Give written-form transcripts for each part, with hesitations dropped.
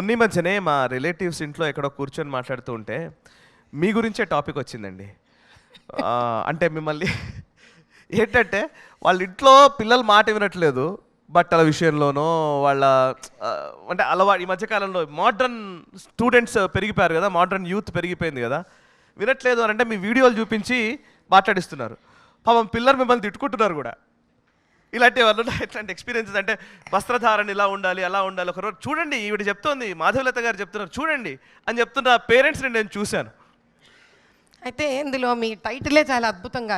మొన్న మధ్యనే మా రిలేటివ్స్ ఇంట్లో ఎక్కడో కూర్చొని మాట్లాడుతూ ఉంటే మీ గురించే టాపిక్ వచ్చిందండి. అంటే మిమ్మల్ని ఏంటంటే వాళ్ళ ఇంట్లో పిల్లలు మాట వినట్లేదు, బట్టల విషయంలోనో వాళ్ళ అంటే ఈ మధ్యకాలంలో మోడ్రన్ స్టూడెంట్స్ పెరిగిపోయారు కదా, మోడ్రన్ యూత్ పెరిగిపోయింది కదా, వినట్లేదు అని అంటే మీ వీడియోలు చూపించి మాట్లాడిస్తున్నారు. పాపం పిల్లలు మిమ్మల్ని తిట్టుకుంటున్నారు కూడా. ఇలాంటి వాళ్ళు ఎట్లాంటి ఎక్స్పీరియన్సెస్ అంటే వస్త్రధారణ ఇలా ఉండాలి అలా ఉండాలి, ఒకరోజు చూడండి ఈవిడ చెప్తోంది, మాధవలత గారు చెప్తున్నారు చూడండి అని చెప్తున్న పేరెంట్స్ని నేను చూశాను. అయితే ఇందులో మీ టైటిలే చాలా అద్భుతంగా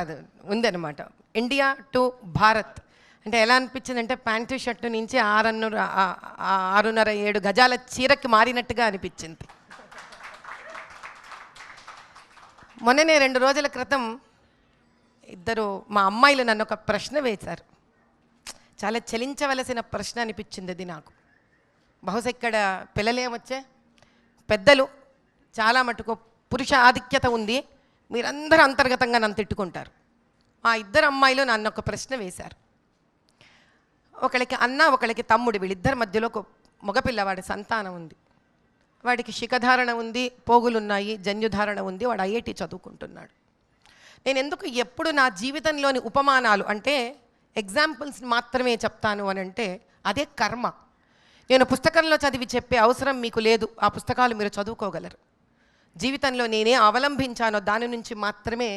ఉందన్నమాట, ఇండియా టు భారత్. అంటే ఎలా అనిపించింది అంటే ప్యాంటు షర్టు నుంచి 6.5-7 గజాల చీరకి మారినట్టుగా అనిపించింది. మొన్ననే 2 రోజుల క్రితం ఇద్దరు మా అమ్మాయిలు నన్ను ఒక ప్రశ్న వేశారు. చాలా చలించవలసిన ప్రశ్న అనిపించింది అది నాకు. బహుశా ఇక్కడ పిల్లలేమొచ్చే పెద్దలు చాలా మటుకు పురుష ఆధిక్యత ఉంది, మీరందరూ అంతర్గతంగా నన్ను తిట్టుకుంటారు. ఆ ఇద్దరు అమ్మాయిలు నన్ను ఒక ప్రశ్న వేశారు. ఒకళ్ళకి అన్న ఒకళ్ళకి తమ్ముడు, వీళ్ళిద్దరి మధ్యలో ఒక మగపిల్లవాడి సంతానం ఉంది. వాడికి శిఖధారణ ఉంది, పోగులున్నాయి, జన్యుధారణ ఉంది, వాడు ఐఐటి చదువుకుంటున్నాడు. నేను ఎందుకు ఎప్పుడు నా జీవితంలోని ఉపమానాలు అంటే ఎగ్జాంపుల్స్ మాత్రమే చెప్తాను అని అంటే అదే కర్మ. నేను పుస్తకంలో చదివి చెప్పే అవసరం మీకు లేదు, ఆ పుస్తకాలు మీరు చదువుకోగలరు. జీవితంలో నేనే అవలంబించానో దాని నుంచి మాత్రమే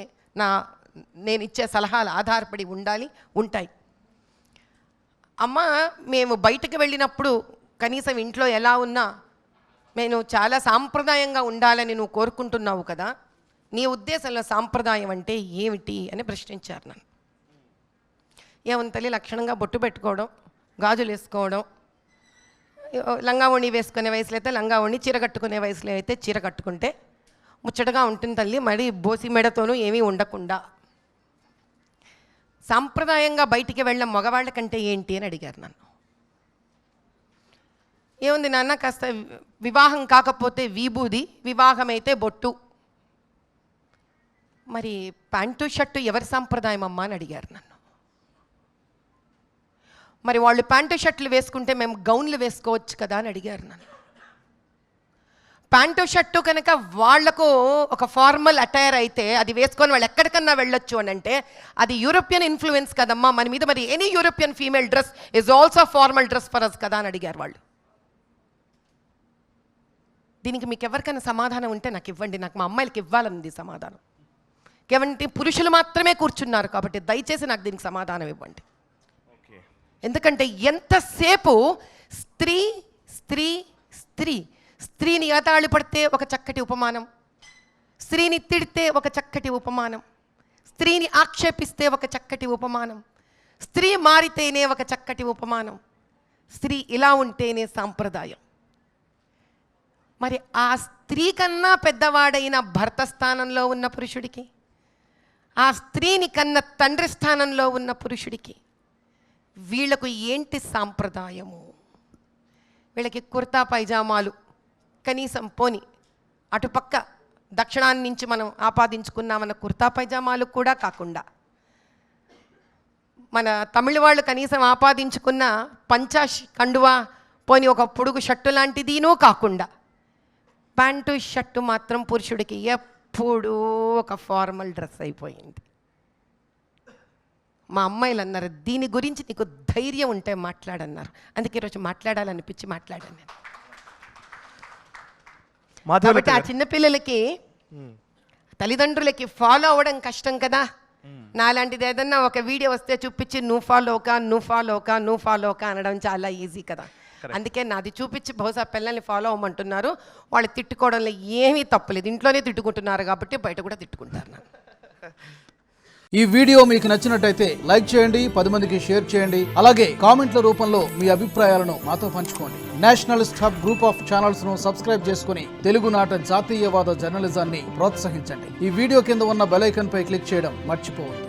నేను ఇచ్చే సలహాలు ఆధారపడి ఉంటాయి. అమ్మ, మేము బయటకు వెళ్ళినప్పుడు కనీసం ఇంట్లో ఎలా ఉన్నా నేను చాలా సాంప్రదాయంగా ఉండాలని నువ్వు కోరుకుంటున్నావు కదా, నీ ఉద్దేశంలో సాంప్రదాయం అంటే ఏమిటి అని ప్రశ్నించారు నన్ను. ఏమని తల్లి, లక్షణంగా బొట్టు పెట్టుకోవడం, గాజులు వేసుకోవడం, లంగావోణి వేసుకునే వయసులో అయితే లంగావోణి, చీర కట్టుకునే వయసులో అయితే చీర కట్టుకుంటే ముచ్చటగా ఉంటుంది తల్లి, మరి బోసి మెడతోనూ ఏమీ ఉండకుండా. సాంప్రదాయంగా బయటికి వెళ్ళిన మగవాళ్ళ కంటే ఏంటి అని అడిగారు నన్ను. ఏముంది నాన్న, కాస్త వివాహం కాకపోతే విభూది, వివాహం అయితే బొట్టు, మరి ప్యాంటు షర్టు ఎవరి సాంప్రదాయం అమ్మా అని అడిగారు నన్ను. మరి వాళ్ళు ప్యాంటు షర్ట్లు వేసుకుంటే మేము గౌన్లు వేసుకోవచ్చు కదా అని అడిగారు నన్ను. ప్యాంటు షర్టు కనుక వాళ్లకు ఒక ఫార్మల్ అటైర్ అయితే అది వేసుకొని వాళ్ళు ఎక్కడికన్నా వెళ్ళొచ్చు అని అంటే అది యూరోపియన్ ఇన్ఫ్లుయెన్స్ కదమ్మా మన మీద, మరి any European female dress is also formal dress for us కదా అని అడిగారు వాళ్ళు. దీనికి మీకు ఎవరికైనా సమాధానం ఉంటే నాకు ఇవ్వండి, నాకు మా అమ్మాయిలకి ఇవ్వాలనుంది సమాధానం. కేవంటి పురుషులు మాత్రమే కూర్చున్నారు కాబట్టి దయచేసి నాకు దీనికి సమాధానం ఇవ్వండి. ఎందుకంటే ఎంతసేపు స్త్రీ స్త్రీ స్త్రీ, స్త్రీని ఎగతాళి పడితే ఒక చక్కటి ఉపమానం, స్త్రీని తిడితే ఒక చక్కటి ఉపమానం, స్త్రీని ఆక్షేపిస్తే ఒక చక్కటి ఉపమానం, స్త్రీ మారితేనే ఒక చక్కటి ఉపమానం, స్త్రీ ఇలా ఉంటేనే సాంప్రదాయం. మరి ఆ స్త్రీ కన్నా పెద్దవాడైన భర్త స్థానంలో ఉన్న పురుషుడికి, ఆ స్త్రీని కన్న తండ్రి స్థానంలో ఉన్న పురుషుడికి వీళ్లకు ఏంటి సాంప్రదాయము? వీళ్ళకి కుర్తా పైజామాలు కనీసం పోని అటుపక్క దక్షిణాన్ని నుంచి మనం ఆపాదించుకున్నామన్న కుర్తా పైజామాలు కూడా కాకుండా, మన తమిళ వాళ్ళు కనీసం ఆపాదించుకున్న పంచా కండువా పోని ఒక పొడుగు షర్టు లాంటిదినూ కాకుండా ప్యాంటు షర్టు మాత్రం పురుషుడికి ఎప్పుడూ ఒక ఫార్మల్ డ్రెస్ అయిపోయింది. మా అమ్మాయిలు అన్నారు, దీని గురించి నీకు ధైర్యం ఉంటే మాట్లాడన్నారు. అందుకే ఈరోజు మాట్లాడాలనిపించి మాట్లాడాను నేను. కాబట్టి ఆ చిన్నపిల్లలకి తల్లిదండ్రులకి ఫాలో అవ్వడం కష్టం కదా. నాలాంటిది ఏదన్నా ఒక వీడియో వస్తే చూపించి నువ్వు ఫాలో కా అనడం చాలా ఈజీ కదా. అందుకే నాది చూపించి బహుశా పిల్లల్ని ఫాలో అవ్వమంటున్నారు. వాళ్ళు తిట్టుకోవడంలో ఏమీ తప్పులేదు, ఇంట్లోనే తిట్టుకుంటున్నారు కాబట్టి బయట కూడా తిట్టుకుంటారు నన్ను. ఈ వీడియో మీకు నచ్చినట్టయితే లైక్ చేయండి, 10 మందికి షేర్ చేయండి. అలాగే కామెంట్ల రూపంలో మీ అభిప్రాయాలను మాతో పంచుకోండి. Nationalist hub group of channels ను సబ్స్క్రైబ్ చేసుకుని తెలుగునాట జాతీయవాద జర్నలిజాన్ని ప్రోత్సహించండి. ఈ వీడియో కింద ఉన్న బెల్ ఐకాన్ పై క్లిక్ చేయడం మర్చిపోవద్దు.